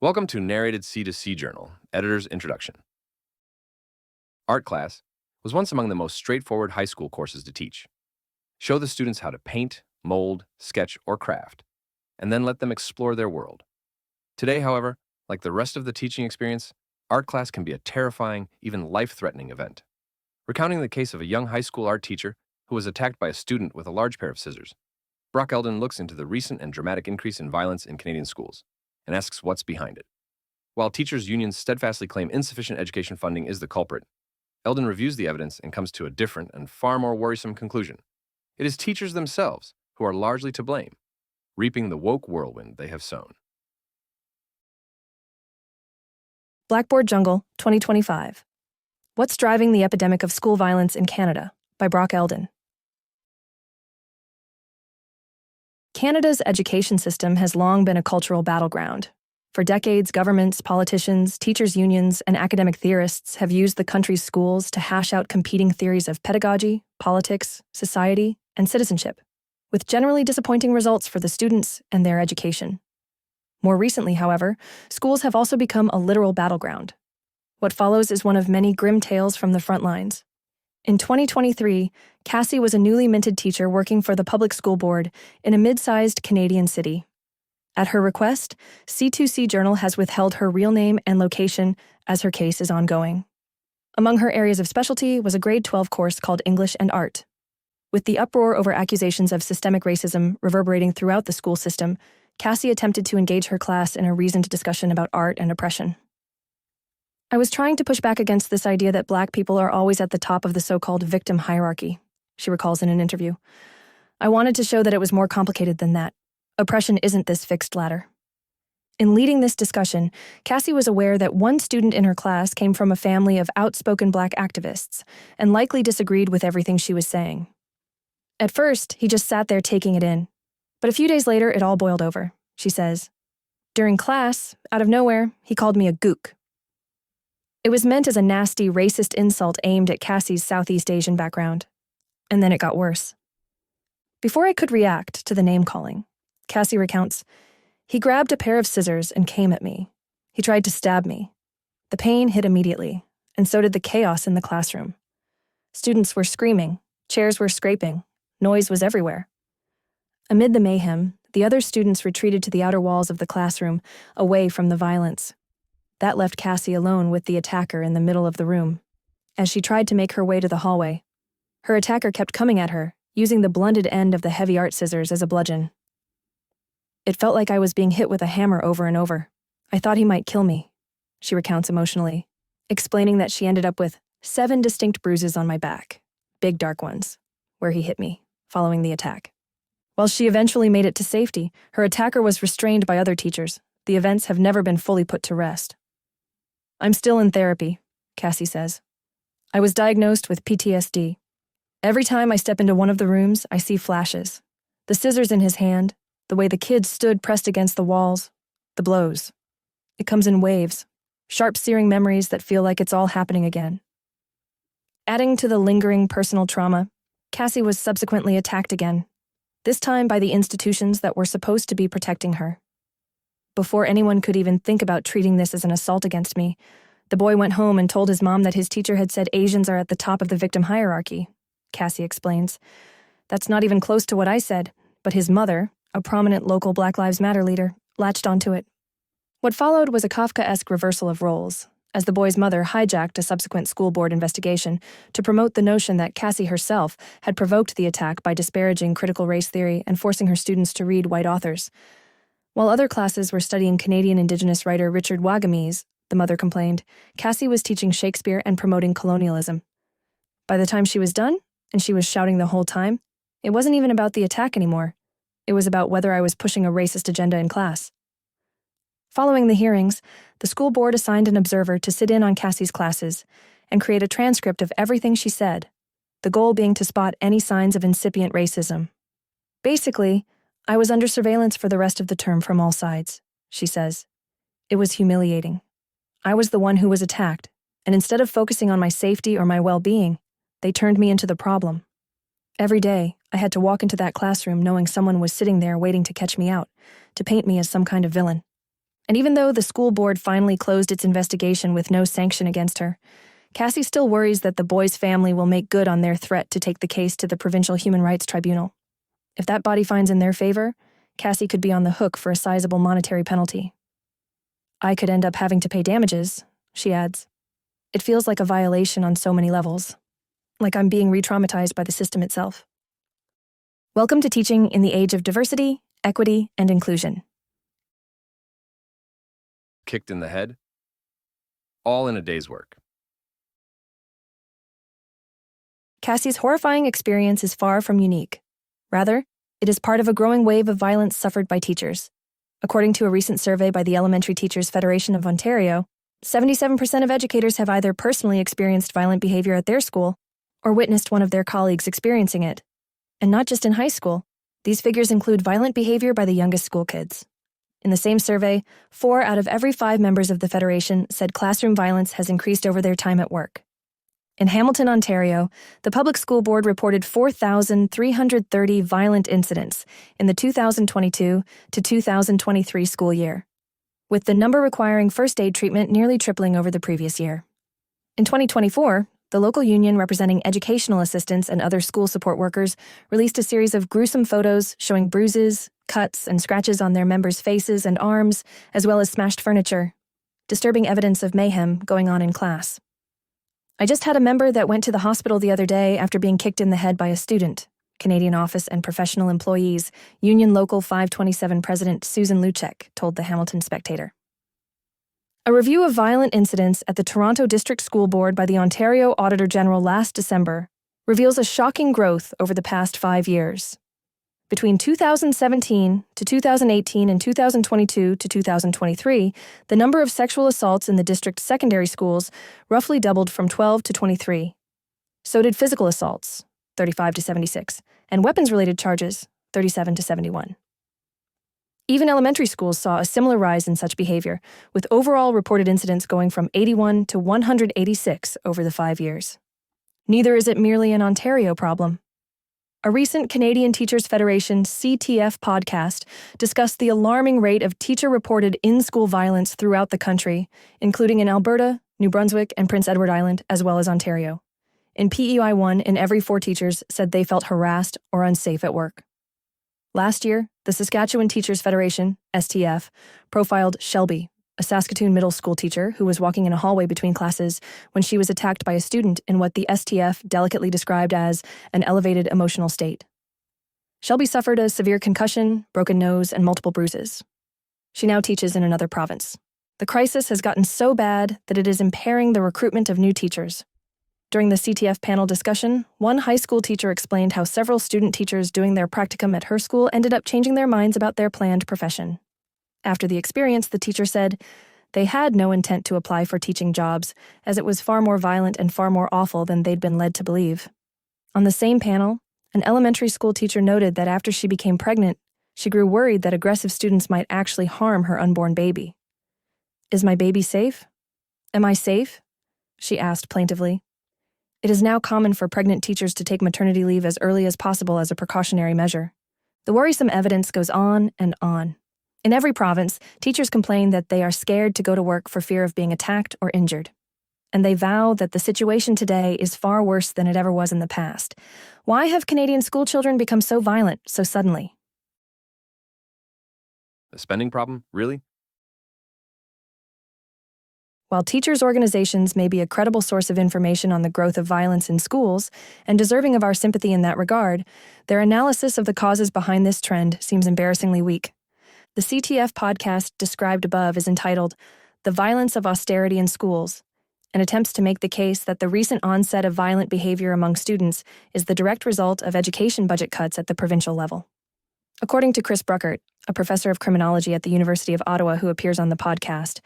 Welcome to Narrated C2C Journal, Editor's Introduction. Art class was once among the most straightforward high school courses to teach. Show the students how to paint, mold, sketch, or craft, and then let them explore their world. Today, however, like the rest of the teaching experience, art class can be a terrifying, even life-threatening event. Recounting the case of a young high school art teacher who was attacked by a student with a large pair of scissors, Eldon looks into the recent and dramatic increase in violence in Canadian schools and asks what's behind it. While teachers' unions steadfastly claim insufficient education funding is the culprit, Eldon reviews the evidence and comes to a different and far more worrisome conclusion. It is teachers themselves who are largely to blame, reaping the woke whirlwind they have sown. Blackboard Jungle, 2025. What's Driving the Epidemic of School Violence in Canada? By Eldon. Canada's education system has long been a cultural battleground. For decades, governments, politicians, teachers' unions, and academic theorists have used the country's schools to hash out competing theories of pedagogy, politics, society, and citizenship, with generally disappointing results for the students and their education. More recently, however, schools have also become a literal battleground. What follows is one of many grim tales from the front lines. In 2023, Cassie was a newly minted teacher working for the public school board in a mid-sized Canadian city. At her request, C2C Journal has withheld her real name and location as her case is ongoing. Among her areas of specialty was a grade 12 course called English and Art. With the uproar over accusations of systemic racism reverberating throughout the school system, Cassie attempted to engage her class in a reasoned discussion about art and oppression. I was trying to push back against this idea that Black people are always at the top of the so-called victim hierarchy, she recalls in an interview. I wanted to show that it was more complicated than that. Oppression isn't this fixed ladder. In leading this discussion, Cassie was aware that one student in her class came from a family of outspoken Black activists and likely disagreed with everything she was saying. At first, he just sat there taking it in. But a few days later, it all boiled over, she says. During class, out of nowhere, he called me a gook. It was meant as a nasty, racist insult aimed at Cassie's Southeast Asian background. And then it got worse. Before I could react to the name-calling, Cassie recounts, he grabbed a pair of scissors and came at me. He tried to stab me. The pain hit immediately, and so did the chaos in the classroom. Students were screaming, chairs were scraping, noise was everywhere. Amid the mayhem, the other students retreated to the outer walls of the classroom, away from the violence. That left Cassie alone with the attacker in the middle of the room. As she tried to make her way to the hallway, her attacker kept coming at her, using the blunted end of the heavy art scissors as a bludgeon. It felt like I was being hit with a hammer over and over. I thought he might kill me, she recounts emotionally, explaining that she ended up with 7 distinct bruises on my back, big dark ones, where he hit me, following the attack. While she eventually made it to safety, her attacker was restrained by other teachers. The events have never been fully put to rest. I'm still in therapy, Cassie says. I was diagnosed with PTSD. Every time I step into one of the rooms, I see flashes. The scissors in his hand, the way the kids stood pressed against the walls, the blows. It comes in waves, sharp searing memories that feel like it's all happening again. Adding to the lingering personal trauma, Cassie was subsequently attacked again, this time by the institutions that were supposed to be protecting her. Before anyone could even think about treating this as an assault against me, the boy went home and told his mom that his teacher had said Asians are at the top of the victim hierarchy, Cassie explains. That's not even close to what I said, but his mother, a prominent local Black Lives Matter leader, latched onto it. What followed was a Kafkaesque reversal of roles, as the boy's mother hijacked a subsequent school board investigation to promote the notion that Cassie herself had provoked the attack by disparaging critical race theory and forcing her students to read white authors. While other classes were studying Canadian Indigenous writer Richard Wagamese, the mother complained, Cassie was teaching Shakespeare and promoting colonialism. By the time she was done, and she was shouting the whole time, it wasn't even about the attack anymore. It was about whether I was pushing a racist agenda in class. Following the hearings, the school board assigned an observer to sit in on Cassie's classes and create a transcript of everything she said, the goal being to spot any signs of incipient racism. Basically, I was under surveillance for the rest of the term from all sides, she says. It was humiliating. I was the one who was attacked, and instead of focusing on my safety or my well-being, they turned me into the problem. Every day, I had to walk into that classroom knowing someone was sitting there waiting to catch me out, to paint me as some kind of villain. And even though the school board finally closed its investigation with no sanction against her, Cassie still worries that the boy's family will make good on their threat to take the case to the Provincial Human Rights Tribunal. If that body finds in their favor, Cassie could be on the hook for a sizable monetary penalty. I could end up having to pay damages, she adds. It feels like a violation on so many levels, like I'm being re-traumatized by the system itself. Welcome to Teaching in the Age of Diversity, Equity, and Inclusion. Kicked in the head, all in a day's work. Cassie's horrifying experience is far from unique. Rather, it is part of a growing wave of violence suffered by teachers. According to a recent survey by the Elementary Teachers Federation of Ontario, 77% of educators have either personally experienced violent behavior at their school or witnessed one of their colleagues experiencing it. And not just in high school. These figures include violent behavior by the youngest school kids. In the same survey, 4 out of every 5 members of the Federation said classroom violence has increased over their time at work. In Hamilton, Ontario, the Public School Board reported 4,330 violent incidents in the 2022 to 2023 school year, with the number requiring first aid treatment nearly tripling over the previous year. In 2024, the local union representing educational assistants and other school support workers released a series of gruesome photos showing bruises, cuts, and scratches on their members' faces and arms, as well as smashed furniture, disturbing evidence of mayhem going on in class. I just had a member that went to the hospital the other day after being kicked in the head by a student, Canadian Office and Professional Employees, Union Local 527 President Susan Luchek told the Hamilton Spectator. A review of violent incidents at the Toronto District School Board by the Ontario Auditor General last December reveals a shocking growth over the past 5 years. Between 2017 to 2018 and 2022 to 2023, the number of sexual assaults in the district's secondary schools roughly doubled from 12 to 23. So did physical assaults, 35 to 76, and weapons-related charges, 37 to 71. Even elementary schools saw a similar rise in such behavior, with overall reported incidents going from 81 to 186 over the 5 years. Neither is it merely an Ontario problem. A recent Canadian Teachers Federation CTF podcast discussed the alarming rate of teacher-reported in-school violence throughout the country, including in Alberta, New Brunswick, and Prince Edward Island, as well as Ontario. In PEI 1, in every 4 teachers said they felt harassed or unsafe at work. Last year, the Saskatchewan Teachers Federation, STF, profiled Shelby, a Saskatoon middle school teacher who was walking in a hallway between classes when she was attacked by a student in what the STF delicately described as an elevated emotional state. Shelby suffered a severe concussion, broken nose, and multiple bruises. She now teaches in another province. The crisis has gotten so bad that it is impairing the recruitment of new teachers. During the CTF panel discussion, one high school teacher explained how several student teachers doing their practicum at her school ended up changing their minds about their planned profession. After the experience, the teacher said they had no intent to apply for teaching jobs, as it was far more violent and far more awful than they'd been led to believe. On the same panel, an elementary school teacher noted that after she became pregnant, she grew worried that aggressive students might actually harm her unborn baby. "Is my baby safe? Am I safe?" she asked plaintively. It is now common for pregnant teachers to take maternity leave as early as possible as a precautionary measure. The worrisome evidence goes on and on. In every province, teachers complain that they are scared to go to work for fear of being attacked or injured. And they vow that the situation today is far worse than it ever was in the past. Why have Canadian school children become so violent so suddenly? A spending problem, really? While teachers' organizations may be a credible source of information on the growth of violence in schools, and deserving of our sympathy in that regard, their analysis of the causes behind this trend seems embarrassingly weak. The CTF podcast described above is entitled "The Violence of Austerity in Schools," and attempts to make the case that the recent onset of violent behavior among students is the direct result of education budget cuts at the provincial level. According to Chris Bruckert, a professor of criminology at the University of Ottawa who appears on the podcast,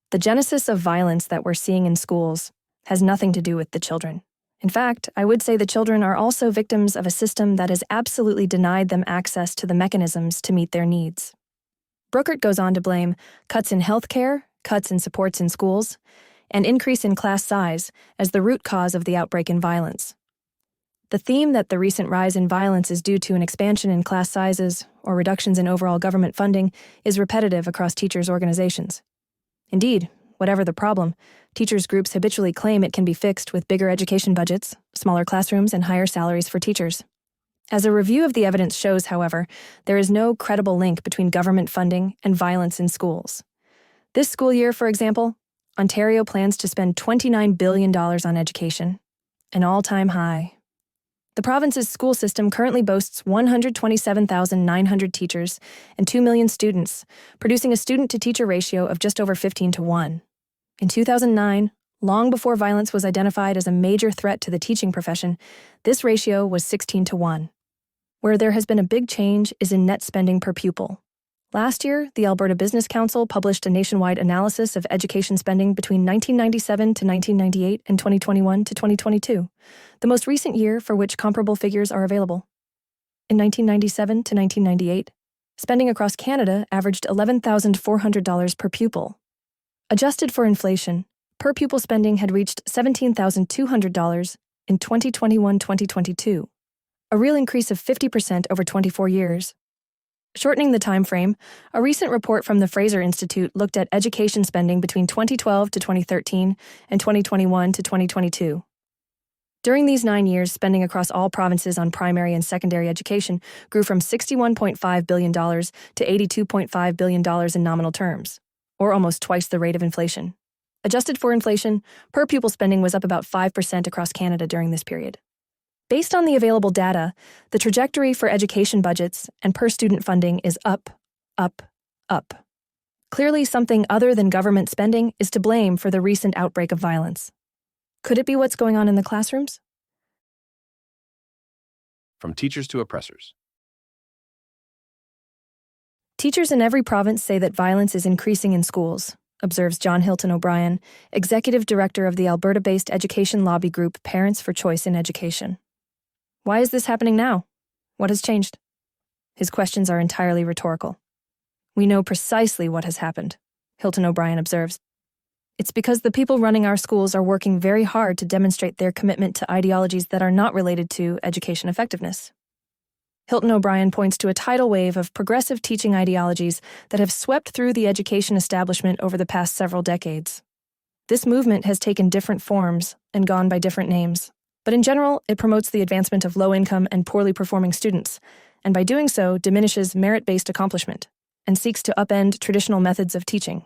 the genesis of violence that we're seeing in schools has nothing to do with the children. In fact, I would say the children are also victims of a system that has absolutely denied them access to the mechanisms to meet their needs. Bruckert goes on to blame cuts in healthcare, cuts in supports in schools, and increase in class size as the root cause of the outbreak in violence. The theme that the recent rise in violence is due to an expansion in class sizes or reductions in overall government funding is repetitive across teachers' organizations. Indeed, whatever the problem, teachers' groups habitually claim it can be fixed with bigger education budgets, smaller classrooms, and higher salaries for teachers. As a review of the evidence shows, however, there is no credible link between government funding and violence in schools. This school year, for example, Ontario plans to spend $29 billion on education, an all-time high. The province's school system currently boasts 127,900 teachers and 2 million students, producing a student-to-teacher ratio of just over 15-1. In 2009, long before violence was identified as a major threat to the teaching profession, this ratio was 16-1. Where there has been a big change is in net spending per pupil. Last year, the Alberta Business Council published a nationwide analysis of education spending between 1997 to 1998 and 2021 to 2022, the most recent year for which comparable figures are available. In 1997 to 1998, spending across Canada averaged $11,400 per pupil. Adjusted for inflation, per pupil spending had reached $17,200 in 2021-2022, a real increase of 50% over 24 years. Shortening the time frame, a recent report from the Fraser Institute looked at education spending between 2012 to 2013 and 2021 to 2022. During these 9 years, spending across all provinces on primary and secondary education grew from $61.5 billion to $82.5 billion in nominal terms, or almost twice the rate of inflation. Adjusted for inflation, per pupil spending was up about 5% across Canada during this period. Based on the available data, the trajectory for education budgets and per-student funding is up, up, up. Clearly, something other than government spending is to blame for the recent outbreak of violence. Could it be what's going on in the classrooms? From teachers to oppressors. Teachers in every province say that violence is increasing in schools, observes John Hilton O'Brien, Executive Director of the Alberta-based education lobby group Parents for Choice in Education. Why is this happening now? What has changed? His questions are entirely rhetorical. We know precisely what has happened, Hilton O'Brien observes. It's because the people running our schools are working very hard to demonstrate their commitment to ideologies that are not related to education effectiveness. Hilton O'Brien points to a tidal wave of progressive teaching ideologies that have swept through the education establishment over the past several decades. This movement has taken different forms and gone by different names. But in general, it promotes the advancement of low-income and poorly performing students, and by doing so diminishes merit-based accomplishment, and seeks to upend traditional methods of teaching.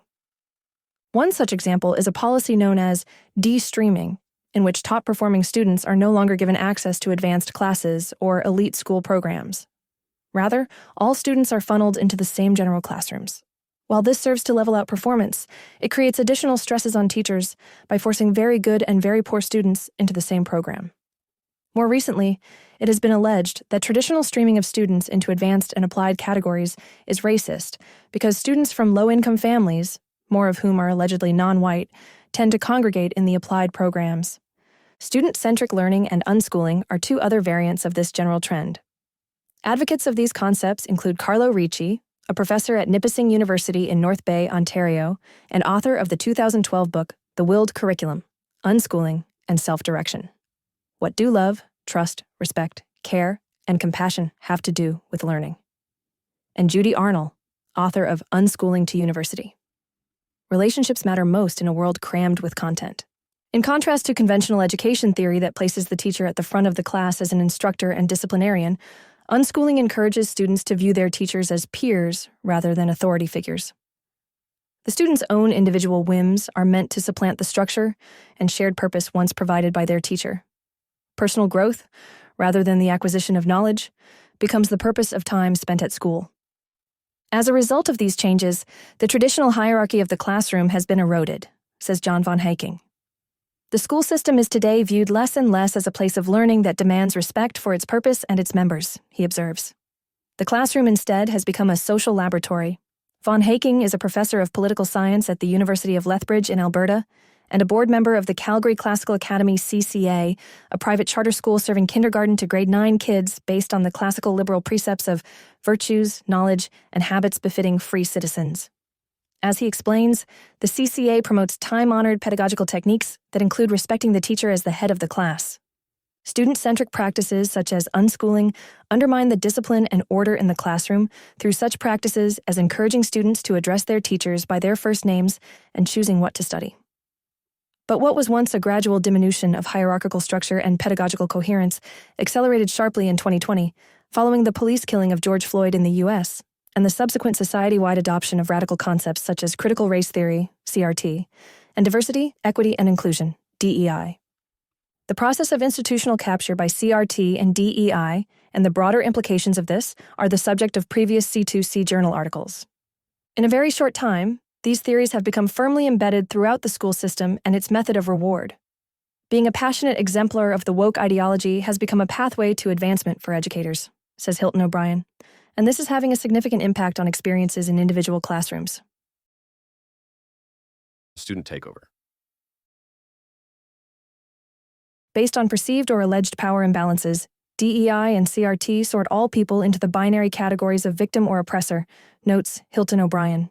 One such example is a policy known as de-streaming, in which top-performing students are no longer given access to advanced classes or elite school programs. Rather, all students are funneled into the same general classrooms. While this serves to level out performance, it creates additional stresses on teachers by forcing very good and very poor students into the same program. More recently, it has been alleged that traditional streaming of students into advanced and applied categories is racist because students from low-income families, more of whom are allegedly non-white, tend to congregate in the applied programs. Student-centric learning and unschooling are two other variants of this general trend. Advocates of these concepts include Carlo Ricci, a professor at Nipissing University in North Bay, Ontario, and author of the 2012 book, The Willed Curriculum, Unschooling and Self-Direction. What do love, trust, respect, care, and compassion have to do with learning? And Judy Arnold, author of Unschooling to University. Relationships matter most in a world crammed with content. In contrast to conventional education theory that places the teacher at the front of the class as an instructor and disciplinarian, unschooling encourages students to view their teachers as peers rather than authority figures. The student's own individual whims are meant to supplant the structure and shared purpose once provided by their teacher. Personal growth, rather than the acquisition of knowledge, becomes the purpose of time spent at school. As a result of these changes, the traditional hierarchy of the classroom has been eroded, says John von Haking. The school system is today viewed less and less as a place of learning that demands respect for its purpose and its members, he observes. The classroom instead has become a social laboratory. Von Haking is a professor of political science at the University of Lethbridge in Alberta and a board member of the Calgary Classical Academy CCA, a private charter school serving kindergarten to grade 9 kids based on the classical liberal precepts of virtues, knowledge, and habits befitting free citizens. As he explains, the CCA promotes time-honored pedagogical techniques that include respecting the teacher as the head of the class. Student-centric practices such as unschooling undermine the discipline and order in the classroom through such practices as encouraging students to address their teachers by their first names and choosing what to study. But what was once a gradual diminution of hierarchical structure and pedagogical coherence accelerated sharply in 2020, following the police killing of George Floyd in the U.S., and the subsequent society-wide adoption of radical concepts such as critical race theory, CRT, and diversity, equity, and inclusion, DEI. The process of institutional capture by CRT and DEI and the broader implications of this are the subject of previous C2C journal articles. In a very short time, these theories have become firmly embedded throughout the school system and its method of reward. Being a passionate exemplar of the woke ideology has become a pathway to advancement for educators, says Hilton O'Brien, and this is having a significant impact on experiences in individual classrooms. Student takeover. Based on perceived or alleged power imbalances, DEI and CRT sort all people into the binary categories of victim or oppressor, notes Hilton O'Brien.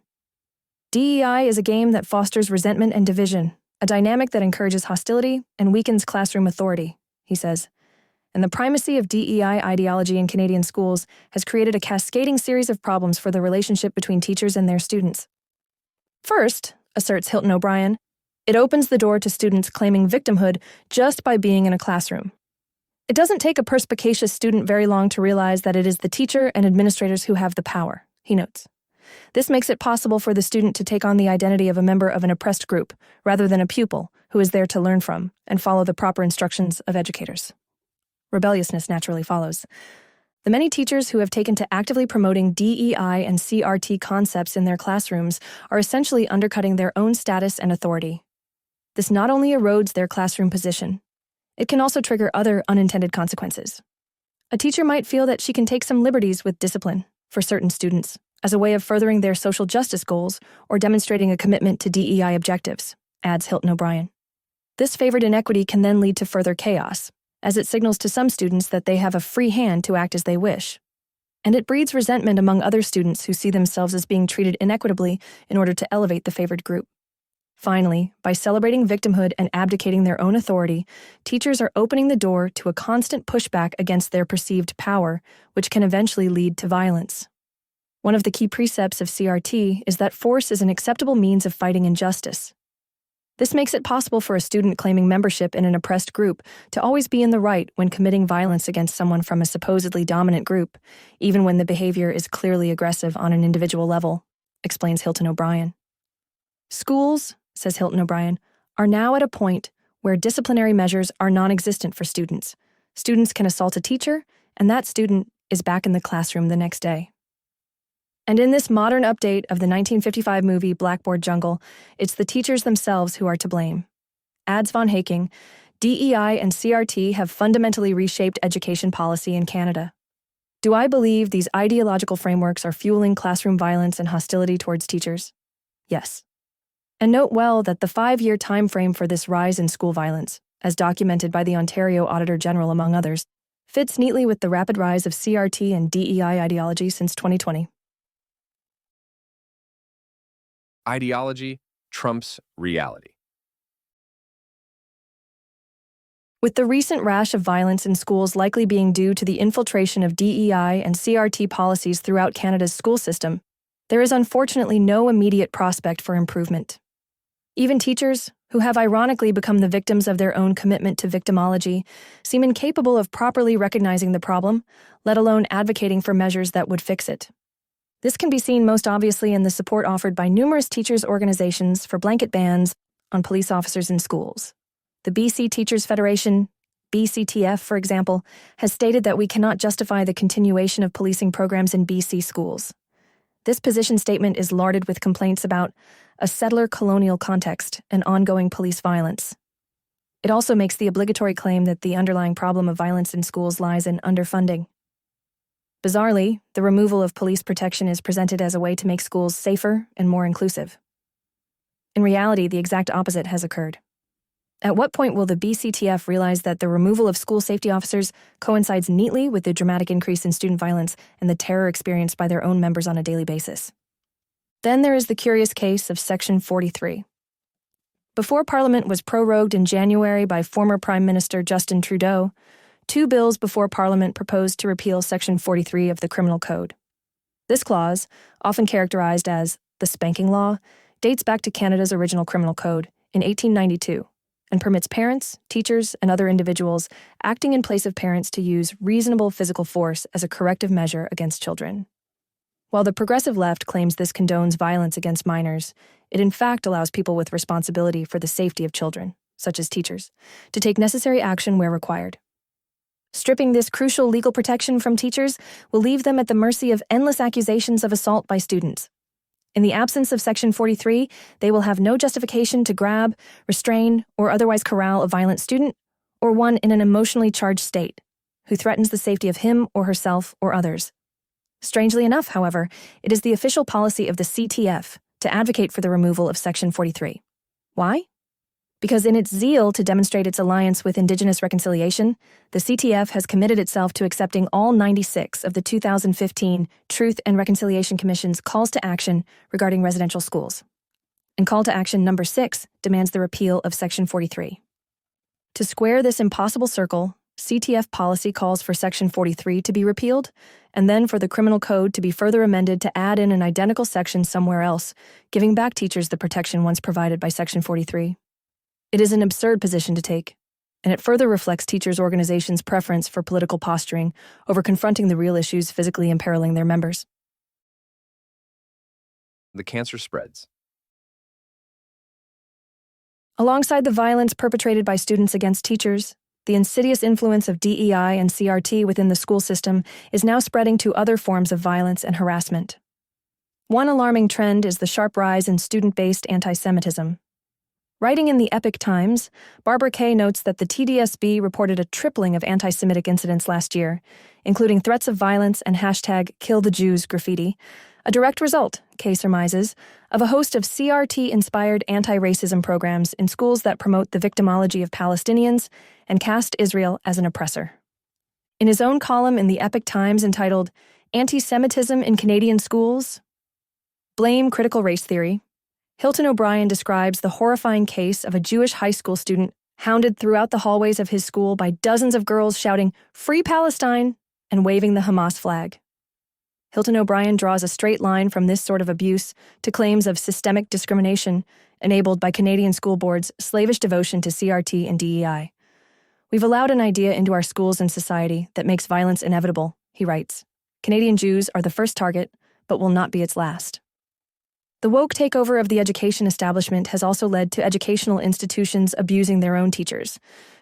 DEI is a game that fosters resentment and division, a dynamic that encourages hostility and weakens classroom authority, he says. And the primacy of DEI ideology in Canadian schools has created a cascading series of problems for the relationship between teachers and their students. First, asserts Hilton O'Brien, it opens the door to students claiming victimhood just by being in a classroom. It doesn't take a perspicacious student very long to realize that it is the teacher and administrators who have the power, he notes. This makes it possible for the student to take on the identity of a member of an oppressed group, rather than a pupil who is there to learn from and follow the proper instructions of educators. Rebelliousness naturally follows. The many teachers who have taken to actively promoting DEI and CRT concepts in their classrooms are essentially undercutting their own status and authority. This not only erodes their classroom position, it can also trigger other unintended consequences. A teacher might feel that she can take some liberties with discipline for certain students as a way of furthering their social justice goals or demonstrating a commitment to DEI objectives, adds Hilton O'Brien. This favored inequity can then lead to further chaos, as it signals to some students that they have a free hand to act as they wish. And it breeds resentment among other students who see themselves as being treated inequitably in order to elevate the favored group. Finally, by celebrating victimhood and abdicating their own authority, teachers are opening the door to a constant pushback against their perceived power, which can eventually lead to violence. One of the key precepts of CRT is that force is an acceptable means of fighting injustice. This makes it possible for a student claiming membership in an oppressed group to always be in the right when committing violence against someone from a supposedly dominant group, even when the behavior is clearly aggressive on an individual level, explains Hilton O'Brien. Schools, says Hilton O'Brien, are now at a point where disciplinary measures are non-existent for students. Students can assault a teacher, and that student is back in the classroom the next day. And in this modern update of the 1955 movie Blackboard Jungle, it's the teachers themselves who are to blame. Adds von Haking, DEI and CRT have fundamentally reshaped education policy in Canada. Do I believe these ideological frameworks are fueling classroom violence and hostility towards teachers? Yes. And note well that the 5-year time frame for this rise in school violence, as documented by the Ontario Auditor General among others, fits neatly with the rapid rise of CRT and DEI ideology since 2020. Ideology trumps reality. With the recent rash of violence in schools likely being due to the infiltration of DEI and CRT policies throughout Canada's school system, there is unfortunately no immediate prospect for improvement. Even teachers, who have ironically become the victims of their own commitment to victimology, seem incapable of properly recognizing the problem, let alone advocating for measures that would fix it. This can be seen most obviously in the support offered by numerous teachers' organizations for blanket bans on police officers in schools. The BC Teachers Federation, BCTF, for example, has stated that we cannot justify the continuation of policing programs in BC schools. This position statement is larded with complaints about a settler colonial context and ongoing police violence. It also makes the obligatory claim that the underlying problem of violence in schools lies in underfunding. Bizarrely, the removal of police protection is presented as a way to make schools safer and more inclusive. In reality, the exact opposite has occurred. At what point will the BCTF realize that the removal of school safety officers coincides neatly with the dramatic increase in student violence and the terror experienced by their own members on a daily basis? Then there is the curious case of Section 43. Before Parliament was prorogued in January by former Prime Minister Justin Trudeau, 2 bills before Parliament proposed to repeal Section 43 of the Criminal Code. This clause, often characterized as the spanking law, dates back to Canada's original criminal code in 1892 and permits parents, teachers, and other individuals acting in place of parents to use reasonable physical force as a corrective measure against children. While the progressive left claims this condones violence against minors, it in fact allows people with responsibility for the safety of children, such as teachers, to take necessary action where required. Stripping this crucial legal protection from teachers will leave them at the mercy of endless accusations of assault by students. In the absence of Section 43, they will have no justification to grab, restrain, or otherwise corral a violent student, or one in an emotionally charged state, who threatens the safety of him or herself or others. Strangely enough, however, it is the official policy of the CTF to advocate for the removal of Section 43. Why? Because in its zeal to demonstrate its alliance with Indigenous reconciliation, the CTF has committed itself to accepting all 96 of the 2015 Truth and Reconciliation Commission's calls to action regarding residential schools. And call to action number 6 demands the repeal of Section 43. To square this impossible circle, CTF policy calls for Section 43 to be repealed, and then for the Criminal Code to be further amended to add in an identical section somewhere else, giving back teachers the protection once provided by Section 43. It is an absurd position to take, and it further reflects teachers' organizations' preference for political posturing over confronting the real issues physically imperiling their members. The cancer spreads. Alongside the violence perpetrated by students against teachers, the insidious influence of DEI and CRT within the school system is now spreading to other forms of violence and harassment. One alarming trend is the sharp rise in student-based anti-Semitism. Writing in the Epic Times, Barbara Kay notes that the TDSB reported a tripling of anti-Semitic incidents last year, including threats of violence and #KillTheJews graffiti, a direct result, Kay surmises, of a host of CRT-inspired anti-racism programs in schools that promote the victimology of Palestinians and cast Israel as an oppressor. In his own column in the Epic Times entitled Anti-Semitism in Canadian Schools, Blame Critical Race Theory, Hilton O'Brien describes the horrifying case of a Jewish high school student hounded throughout the hallways of his school by dozens of girls shouting, "Free Palestine!" and waving the Hamas flag. Hilton O'Brien draws a straight line from this sort of abuse to claims of systemic discrimination enabled by Canadian school boards' slavish devotion to CRT and DEI. We've allowed an idea into our schools and society that makes violence inevitable, he writes. Canadian Jews are the first target, but will not be its last. The woke takeover of the education establishment has also led to educational institutions abusing their own teachers,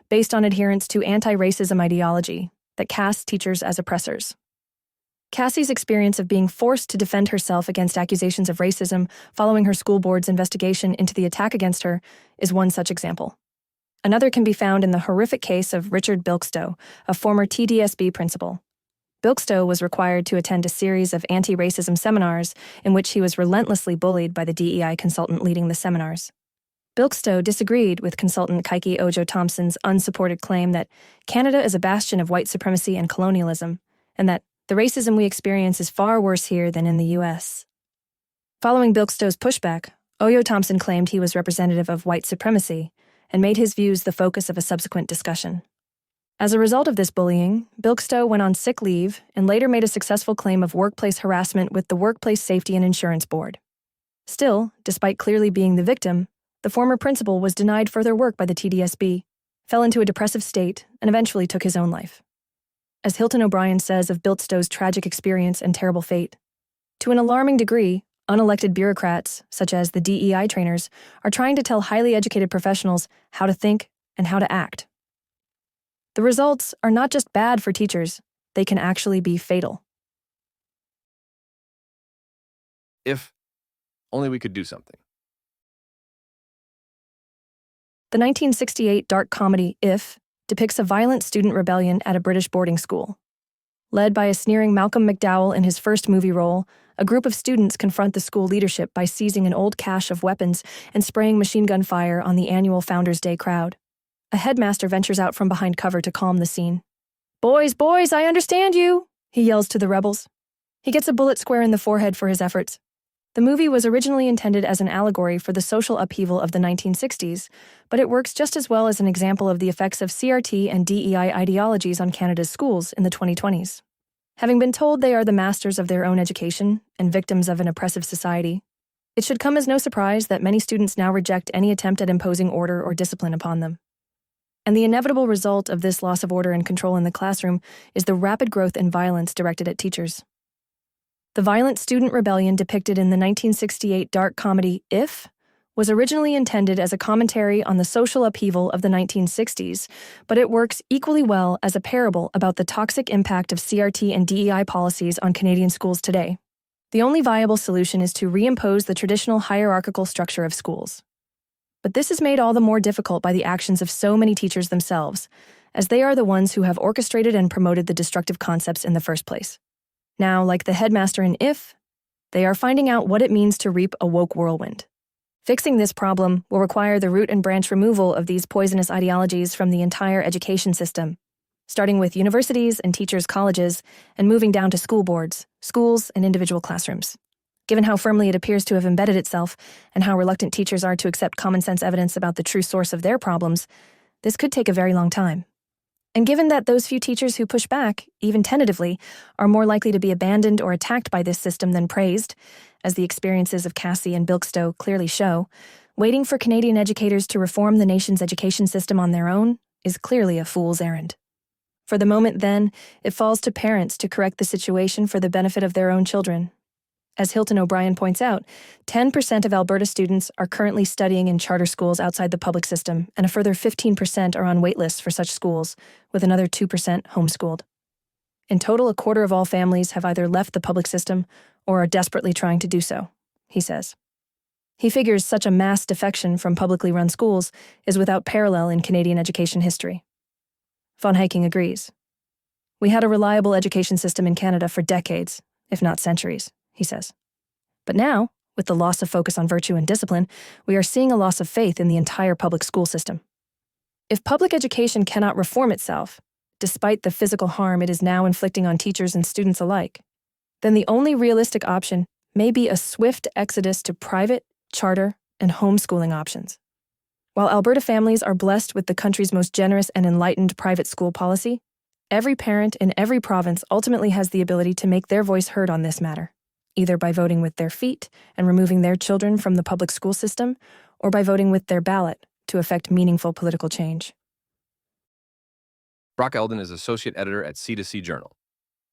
based on adherence to anti-racism ideology that casts teachers as oppressors. Cassie's experience of being forced to defend herself against accusations of racism following her school board's investigation into the attack against her is one such example. Another can be found in the horrific case of Richard Bilkstow, a former TDSB principal. Bilkstow was required to attend a series of anti-racism seminars in which he was relentlessly bullied by the DEI consultant leading the seminars. Bilkstow disagreed with consultant Kaiki Ojo-Thompson's unsupported claim that Canada is a bastion of white supremacy and colonialism, and that the racism we experience is far worse here than in the U.S. Following Bilkstow's pushback, Ojo-Thompson claimed he was representative of white supremacy and made his views the focus of a subsequent discussion. As a result of this bullying, Bilkstow went on sick leave and later made a successful claim of workplace harassment with the Workplace Safety and Insurance Board. Still, despite clearly being the victim, the former principal was denied further work by the TDSB, fell into a depressive state, and eventually took his own life. As Hilton O'Brien says of Bilkstow's tragic experience and terrible fate, to an alarming degree, unelected bureaucrats, such as the DEI trainers, are trying to tell highly educated professionals how to think and how to act. The results are not just bad for teachers, they can actually be fatal. If only we could do something. The 1968 dark comedy If depicts a violent student rebellion at a British boarding school. Led by a sneering Malcolm McDowell in his first movie role, a group of students confront the school leadership by seizing an old cache of weapons and spraying machine gun fire on the annual Founders Day crowd. A headmaster ventures out from behind cover to calm the scene. "Boys, I understand you," he yells to the rebels. He gets a bullet square in the forehead for his efforts. The movie was originally intended as an allegory for the social upheaval of the 1960s, but it works just as well as an example of the effects of CRT and DEI ideologies on Canada's schools in the 2020s. Having been told they are the masters of their own education and victims of an oppressive society, it should come as no surprise that many students now reject any attempt at imposing order or discipline upon them. And the inevitable result of this loss of order and control in the classroom is the rapid growth in violence directed at teachers. The violent student rebellion depicted in the 1968 dark comedy If was originally intended as a commentary on the social upheaval of the 1960s, but it works equally well as a parable about the toxic impact of CRT and DEI policies on Canadian schools today. The only viable solution is to reimpose the traditional hierarchical structure of schools. But this is made all the more difficult by the actions of so many teachers themselves, as they are the ones who have orchestrated and promoted the destructive concepts in the first place. Now, like the headmaster in If, they are finding out what it means to reap a woke whirlwind. Fixing this problem will require the root and branch removal of these poisonous ideologies from the entire education system, starting with universities and teachers' colleges and moving down to school boards, schools, and individual classrooms. Given how firmly it appears to have embedded itself and how reluctant teachers are to accept common sense evidence about the true source of their problems, this could take a very long time. And given that those few teachers who push back, even tentatively, are more likely to be abandoned or attacked by this system than praised, as the experiences of Cassie and Bilkstow clearly show, waiting for Canadian educators to reform the nation's education system on their own is clearly a fool's errand. For the moment, then, it falls to parents to correct the situation for the benefit of their own children. As Hilton O'Brien points out, 10% of Alberta students are currently studying in charter schools outside the public system, and a further 15% are on waitlists for such schools, with another 2% homeschooled. In total, a quarter of all families have either left the public system or are desperately trying to do so, he says. He figures such a mass defection from publicly run schools is without parallel in Canadian education history. Von Hiking agrees. We had a reliable education system in Canada for decades, if not centuries, he says. But now, with the loss of focus on virtue and discipline, we are seeing a loss of faith in the entire public school system. If public education cannot reform itself, despite the physical harm it is now inflicting on teachers and students alike, then the only realistic option may be a swift exodus to private, charter, and homeschooling options. While Alberta families are blessed with the country's most generous and enlightened private school policy, every parent in every province ultimately has the ability to make their voice heard on this matter, either by voting with their feet and removing their children from the public school system, or by voting with their ballot to effect meaningful political change. Brock Eldon is associate editor at C2C Journal.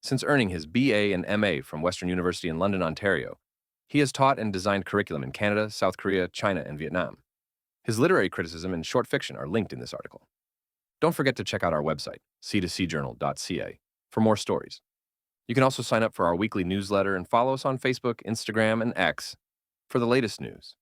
Since earning his BA and MA from Western University in London, Ontario, he has taught and designed curriculum in Canada, South Korea, China, and Vietnam. His literary criticism and short fiction are linked in this article. Don't forget to check out our website, c2cjournal.ca, for more stories. You can also sign up for our weekly newsletter and follow us on Facebook, Instagram, and X for the latest news.